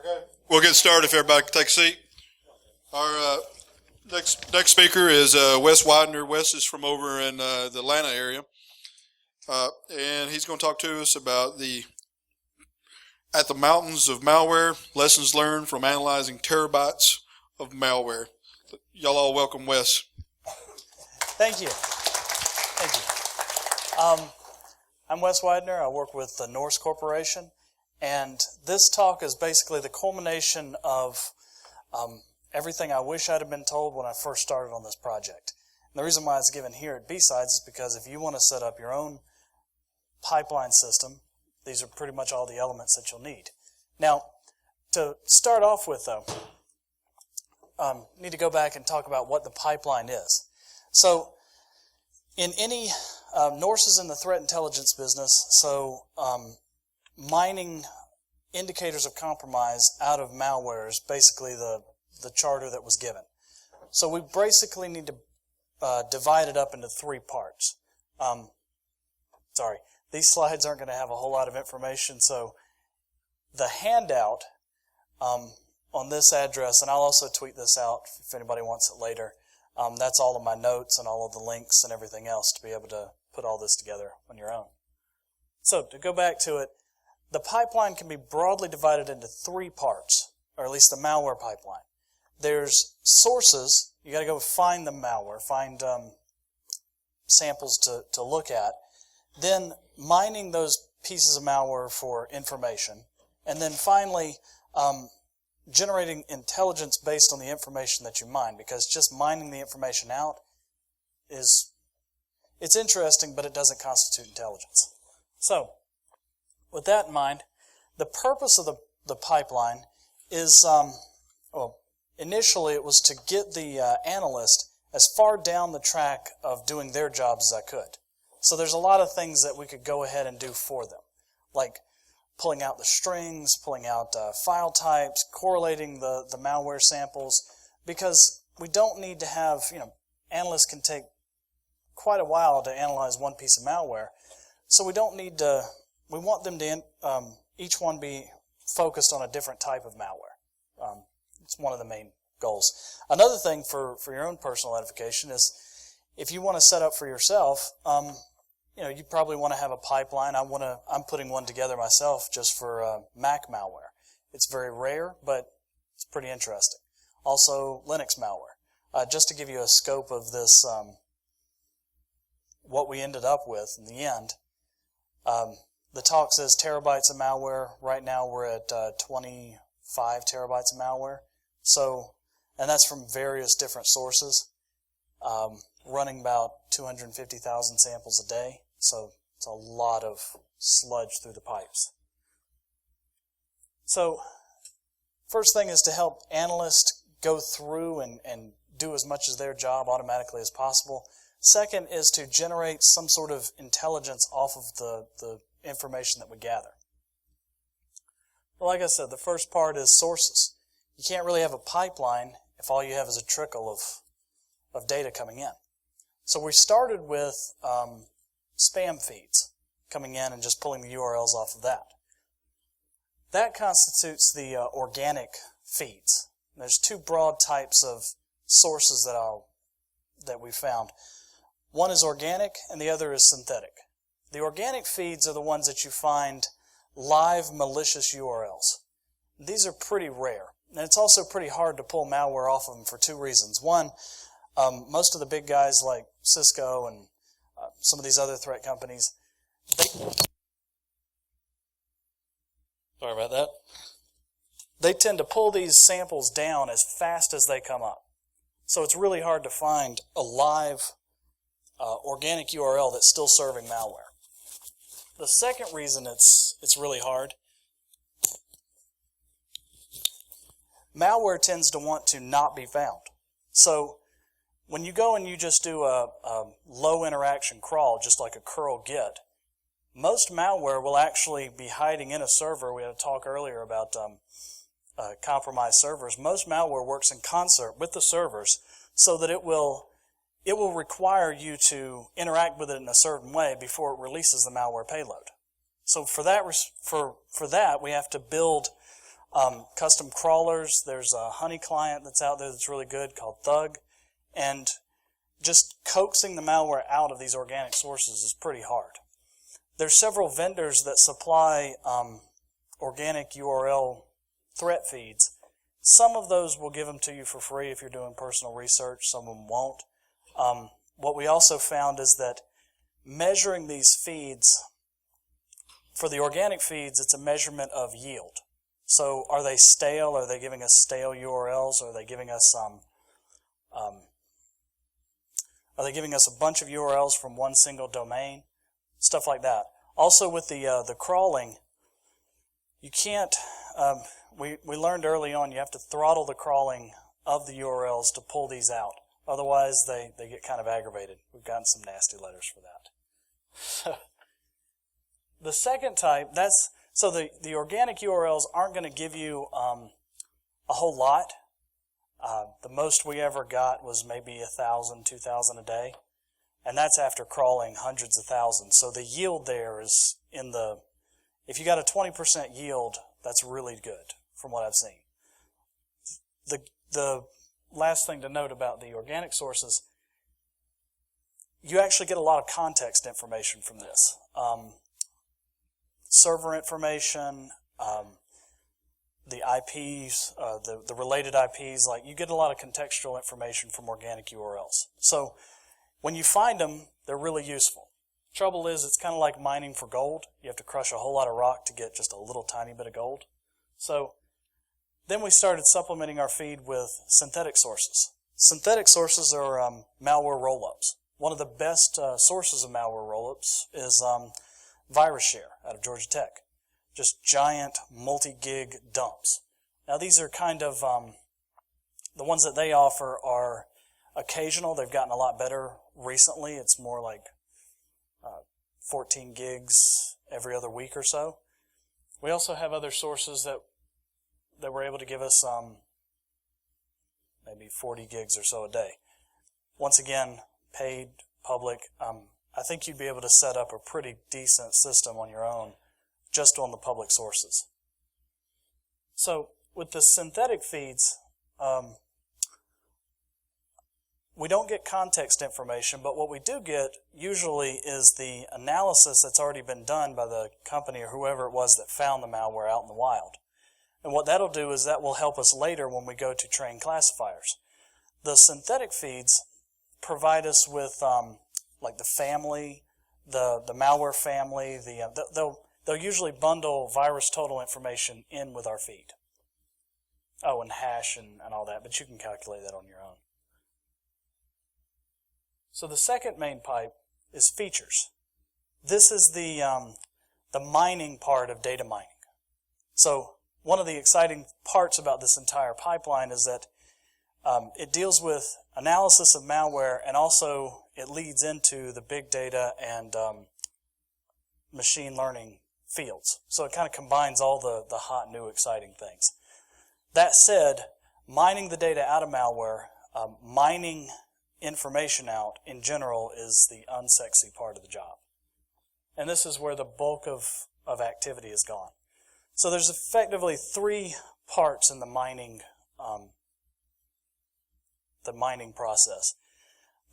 Okay, we'll get started if everybody can take a seat. Our next speaker is Wes Widner. Wes is from over in the Atlanta area, and he's going to talk to us about At the Mountains of Malware, lessons learned from analyzing terabytes of malware. Y'all all welcome Wes. Thank you. I'm Wes Widner. I work with the Norse Corporation, and this talk is basically the culmination of everything I wish I'd have been told when I first started on this project. And the reason why it's given here at BSides is because if you want to set up your own pipeline system, these are pretty much all the elements that you'll need. Now, to start off with, though, need to go back and talk about what the pipeline is. So, in any Norse is in the threat intelligence business, so mining indicators of compromise out of malware is basically the charter that was given. So we basically need to divide it up into three parts. These slides aren't going to have a whole lot of information, so the handout on this address, and I'll also tweet this out if anybody wants it later, that's all of my notes and all of the links and everything else to be able to put all this together on your own. So to go back to it, the pipeline can be broadly divided into three parts, or at least the malware pipeline. There's sources. You got to go find the malware, find samples to look at. Then mining those pieces of malware for information. And then finally, generating intelligence based on the information that you mine, because just mining the information out it's interesting, but it doesn't constitute intelligence. So, with that in mind, the purpose of the pipeline is, initially it was to get the analyst as far down the track of doing their job as I could. So there's a lot of things that we could go ahead and do for them, like pulling out the strings, pulling out file types, correlating the malware samples, because we don't need to have, analysts can take quite a while to analyze one piece of malware, so we don't need to, we want them to each one be focused on a different type of malware. It's one of the main goals. Another thing for your own personal edification is if you want to set up for yourself, you probably want to have a pipeline. I'm putting one together myself just for Mac malware. It's very rare, but it's pretty interesting. Also, Linux malware. Just to give you a scope of this, what we ended up with in the end, the talk says terabytes of malware. Right now we're at 25 terabytes of malware. So, and that's from various different sources, running about 250,000 samples a day. So it's a lot of sludge through the pipes. So first thing is to help analysts go through and do as much of their job automatically as possible. Second is to generate some sort of intelligence off of the information that we gather. Well, like I said, the first part is sources. You can't really have a pipeline if all you have is a trickle of data coming in. So we started with spam feeds coming in and just pulling the URLs off of that. That constitutes the organic feeds. There's two broad types of sources that we found. One is organic and the other is synthetic. The organic feeds are the ones that you find live malicious URLs. These are pretty rare. And it's also pretty hard to pull malware off of them for two reasons. One, most of the big guys like Cisco and some of these other threat companies, sorry about that. They tend to pull these samples down as fast as they come up. So it's really hard to find a live organic URL that's still serving malware. The second reason it's really hard, malware tends to want to not be found. So when you go and you just do a low interaction crawl, just like a curl get, most malware will actually be hiding in a server. We had a talk earlier about compromised servers. Most malware works in concert with the servers so that it will require you to interact with it in a certain way before it releases the malware payload. So for that we have to build Custom crawlers, there's a honey client that's out there that's really good called Thug, and just coaxing the malware out of these organic sources is pretty hard. There's several vendors that supply organic URL threat feeds. Some of those will give them to you for free if you're doing personal research, some of them won't. What we also found is that measuring these feeds, for the organic feeds, it's a measurement of yield. So are they stale? Are they giving us stale URLs? Are they giving us a bunch of URLs from one single domain? Stuff like that. Also with the crawling, you can't. We learned early on you have to throttle the crawling of the URLs to pull these out. Otherwise, they get kind of aggravated. We've gotten some nasty letters for that. So the second type, the organic URLs aren't going to give you a whole lot. The most we ever got was maybe 1,000, 2,000 a day. And that's after crawling hundreds of thousands. So the yield there is if you got a 20% yield, that's really good from what I've seen. The last thing to note about the organic sources, you actually get a lot of context information from this. Server information, the IPs, the related IPs, like you get a lot of contextual information from organic URLs. So when you find them, they're really useful. Trouble is, it's kind of like mining for gold. You have to crush a whole lot of rock to get just a little tiny bit of gold. So then we started supplementing our feed with synthetic sources. Synthetic sources are malware rollups. One of the best sources of malware rollups is VirusShare out of Georgia Tech. Just giant multi-gig dumps. Now these are kind of, the ones that they offer are occasional. They've gotten a lot better recently. It's more like 14 gigs every other week or so. We also have other sources that were able to give us maybe 40 gigs or so a day. Once again, paid, public. I think you'd be able to set up a pretty decent system on your own just on the public sources. So with the synthetic feeds, we don't get context information, but what we do get usually is the analysis that's already been done by the company or whoever it was that found the malware out in the wild. And what that'll do is that will help us later when we go to train classifiers. The synthetic feeds provide us with like the family, the malware family. They'll usually bundle virus total information in with our feed. Oh, and hash and all that, but you can calculate that on your own. So the second main pipe is features. This is the mining part of data mining. So one of the exciting parts about this entire pipeline is that it deals with analysis of malware, and also it leads into the big data and machine learning fields. So it kind of combines all the hot, new, exciting things. That said, mining the data out of malware, mining information out in general is the unsexy part of the job. And this is where the bulk of activity is gone. So there's effectively three parts in the mining process.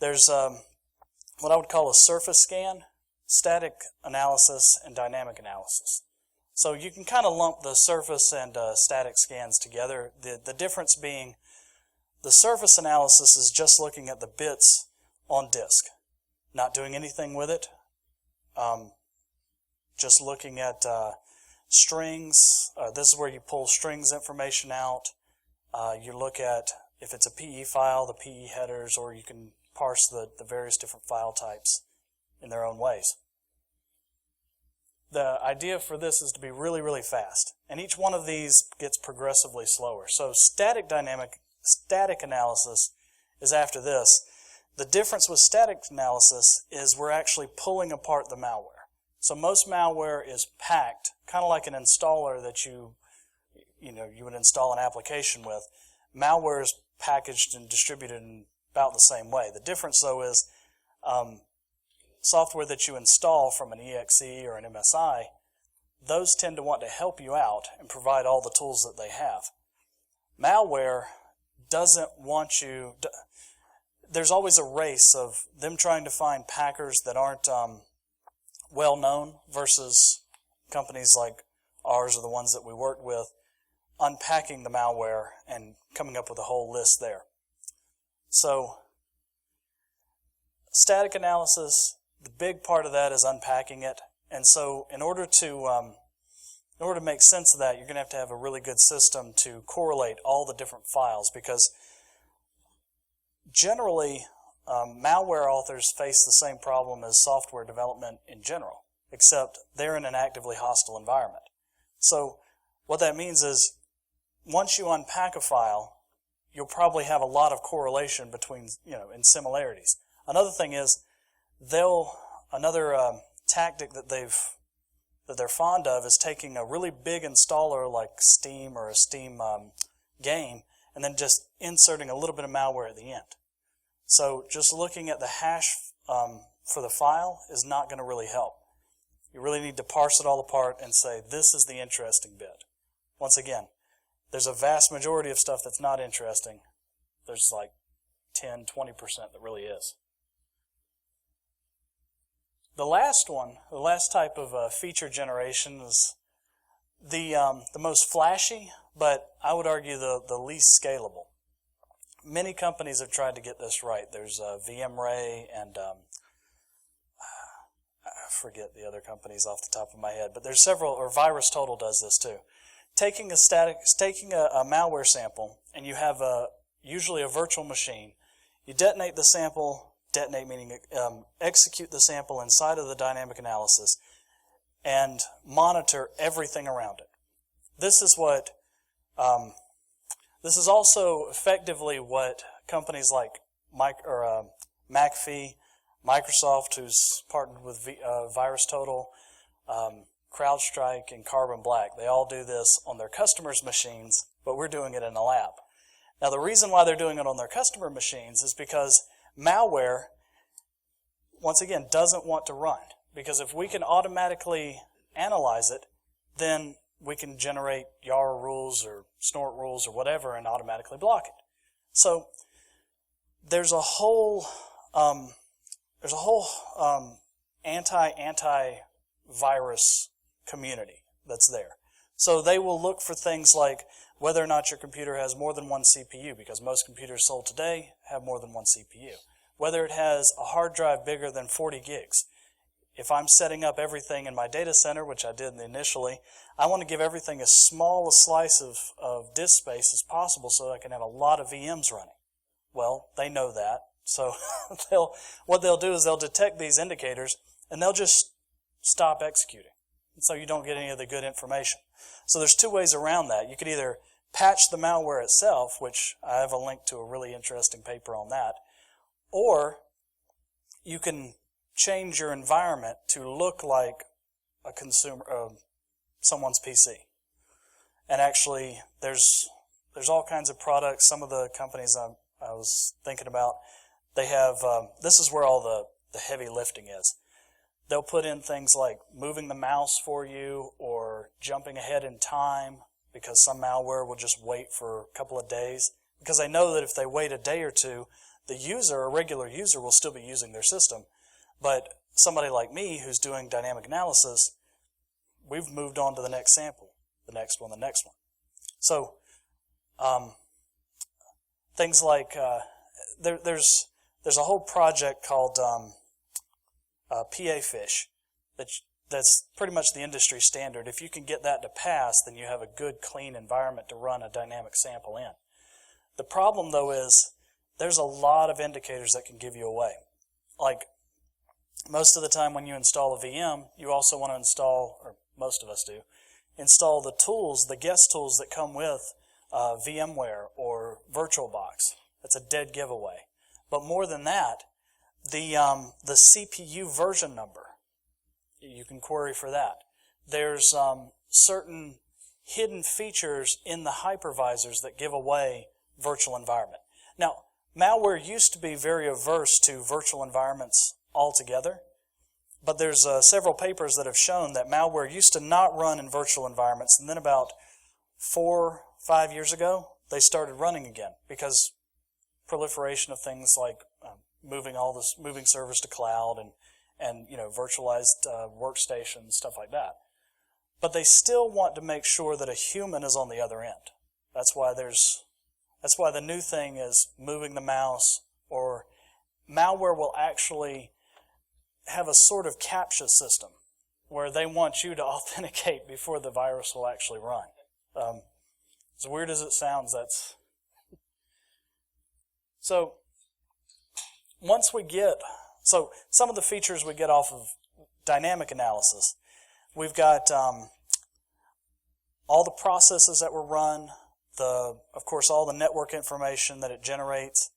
There's what I would call a surface scan, static analysis, and dynamic analysis. So you can kind of lump the surface and static scans together. The difference being the surface analysis is just looking at the bits on disk, not doing anything with it, just looking at strings. This is where you pull strings information out. You look at, if it's a PE file, the PE headers, or you can parse the various different file types in their own ways. The idea for this is to be really, really fast, and each one of these gets progressively slower. So static analysis is after this. The difference with static analysis is we're actually pulling apart the malware. So most malware is packed, kind of like an installer that you would install an application with. Malware is packaged and distributed in about the same way. The difference, though, is software that you install from an EXE or an MSI, those tend to want to help you out and provide all the tools that they have. Malware doesn't want you. There's always a race of them trying to find packers that aren't well known versus companies like ours or the ones that we work with, unpacking the malware and coming up with a whole list there. So, static analysis, the big part of that is unpacking it. And so, in order to make sense of that, you're going to have a really good system to correlate all the different files, because generally, malware authors face the same problem as software development in general, except they're in an actively hostile environment. So what that means is, once you unpack a file, you'll probably have a lot of correlation between, in similarities. Another thing is, another tactic that they're fond of is taking a really big installer like Steam or a Steam game, and then just inserting a little bit of malware at the end. So just looking at the hash for the file is not going to really help. You really need to parse it all apart and say, this is the interesting bit. Once again, there's a vast majority of stuff that's not interesting. There's like 10, 20% that really is. The last type of feature generation is the most flashy, but I would argue the least scalable. Many companies have tried to get this right. There's VMray and I forget the other companies off the top of my head, but there's several, or VirusTotal does this too. Taking a malware sample, and you have usually a virtual machine. You detonate the sample, detonate meaning execute the sample inside of the dynamic analysis, and monitor everything around it. This is also effectively what companies like McAfee, Microsoft, who's partnered with VirusTotal, CrowdStrike, and Carbon Black. They all do this on their customers' machines, but we're doing it in the lab. Now, the reason why they're doing it on their customer machines is because malware, once again, doesn't want to run. Because if we can automatically analyze it, then we can generate YAR rules or snort rules or whatever and automatically block it. So there's a whole anti-virus community that's there. So they will look for things like whether or not your computer has more than one CPU, because most computers sold today have more than one CPU. Whether it has a hard drive bigger than 40 gigs. If I'm setting up everything in my data center, which I did initially, I want to give everything as small a slice of disk space as possible so that I can have a lot of VMs running. Well, they know that. So what they'll do is they'll detect these indicators and they'll just stop executing. And so you don't get any of the good information. So there's two ways around that. You could either patch the malware itself, which I have a link to a really interesting paper on that, or you can change your environment to look like a consumer, someone's PC. And actually, there's all kinds of products. Some of the companies I was thinking about, they have, this is where all the heavy lifting is. They'll put in things like moving the mouse for you or jumping ahead in time, because some malware will just wait for a couple of days. Because they know that if they wait a day or two, the user, a regular user, will still be using their system. But somebody like me who's doing dynamic analysis, we've moved on to the next sample, the next one, the next one. So things like there's a whole project called PA-Fish that's pretty much the industry standard. If you can get that to pass, then you have a good, clean environment to run a dynamic sample in. The problem, though, is there's a lot of indicators that can give you away. Like, most of the time when you install a VM, you also want to install, or most of us do, install the tools, the guest tools that come with VMware or VirtualBox. That's a dead giveaway. But more than that, the CPU version number, you can query for that. There's certain hidden features in the hypervisors that give away virtual environment. Now, malware used to be very averse to virtual environments altogether, But there's several papers that have shown that malware used to not run in virtual environments, and then about 4 or 5 years ago, they started running again because proliferation of things like moving servers to cloud and virtualized workstations, stuff like that. But they still want to make sure that a human is on the other end. That's why the new thing is moving the mouse, or malware will actually have a sort of CAPTCHA system where they want you to authenticate before the virus will actually run. As weird as it sounds, that's... So some of the features we get off of dynamic analysis, we've got all the processes that were run, of course, all the network information that it generates,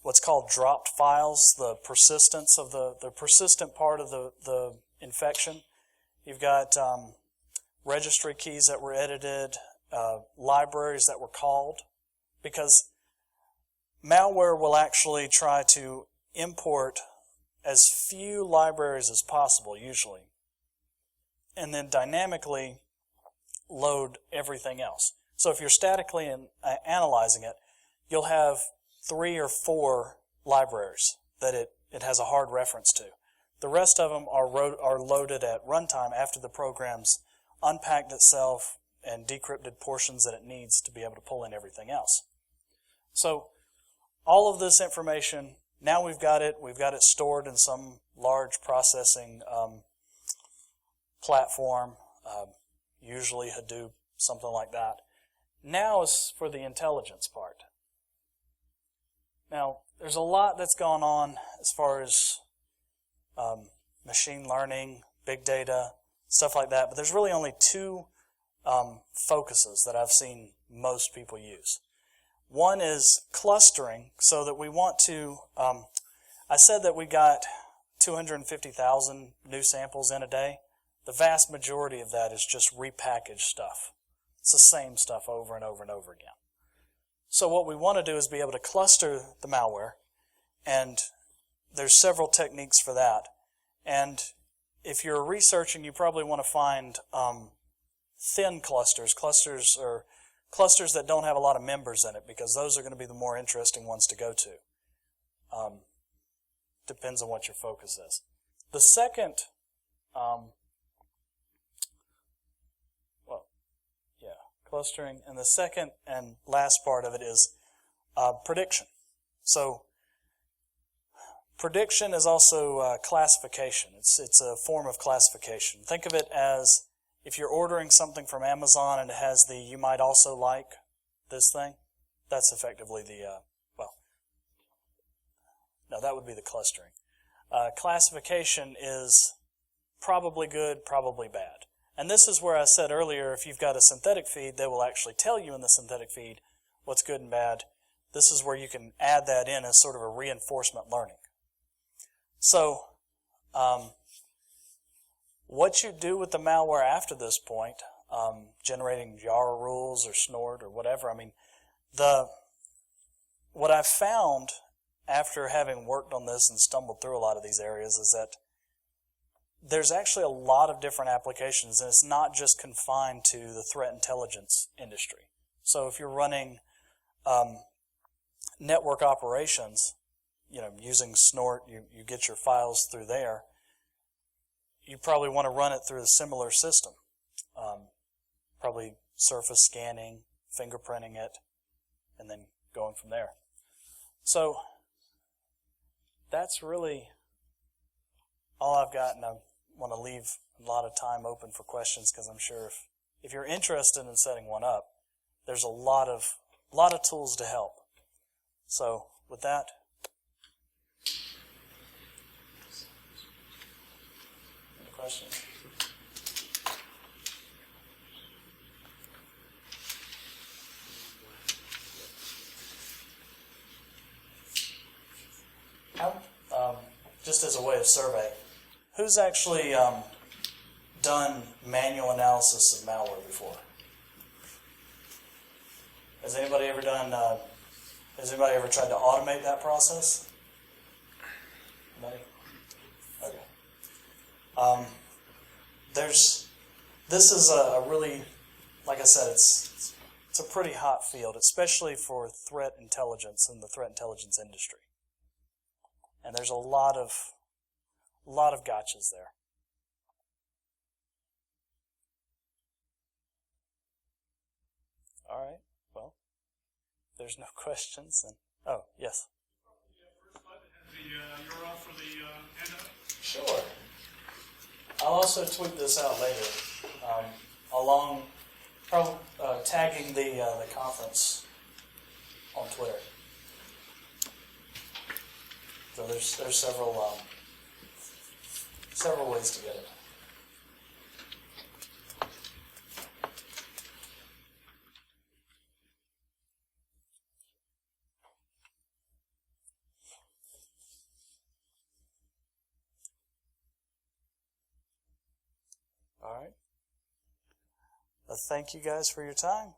what's called dropped files, the persistence of the persistent part of the infection. You've got registry keys that were edited, libraries that were called, because malware will actually try to import as few libraries as possible, usually, and then dynamically load everything else. So if you're statically analyzing it, you'll have 3 or 4 libraries that it has a hard reference to. The rest of them are loaded at runtime after the program's unpacked itself and decrypted portions that it needs to be able to pull in everything else. So all of this information, now we've got it stored in some large processing platform, usually Hadoop, something like that. Now is for the intelligence part. Now, there's a lot that's gone on as far as machine learning, big data, stuff like that, but there's really only 2 focuses that I've seen most people use. One is clustering, so that we want to, I said that we got 250,000 new samples in a day. The vast majority of that is just repackaged stuff. It's the same stuff over and over and over again. So what we want to do is be able to cluster the malware, and there's several techniques for that. And if you're researching, you probably want to find thin clusters that don't have a lot of members in it, because those are going to be the more interesting ones to go to. Depends on what your focus is. The second, clustering, and the second and last part of it is prediction. So prediction is also classification. It's a form of classification. Think of it as if you're ordering something from Amazon and it has the "you might also like this thing," that's effectively that would be the clustering. Classification is probably good, probably bad. And this is where I said earlier, if you've got a synthetic feed, they will actually tell you in the synthetic feed what's good and bad. This is where you can add that in as sort of a reinforcement learning. So, what you do with the malware after this point, generating Yara rules or Snort or whatever, what I've found after having worked on this and stumbled through a lot of these areas is that there's actually a lot of different applications, and it's not just confined to the threat intelligence industry. So if you're running network operations, using Snort, you get your files through there, you probably want to run it through a similar system. Probably surface scanning, fingerprinting it, and then going from there. So that's really all I've got, and I want to leave a lot of time open for questions, because I'm sure if you're interested in setting one up, there's a lot of tools to help. So with that, any questions? Just as a way of survey, who's actually done manual analysis of malware before? Has anybody ever tried to automate that process? Anybody? Okay. This is a really, like I said, it's a pretty hot field, especially for threat intelligence in the threat intelligence industry. And there's a lot of gotchas there. All right. Well, if there's no questions, then oh yes. The URL for the handout? Sure. I'll also tweet this out later, along tagging the conference on Twitter. So there's several ways to get it. All right. Thank you guys for your time.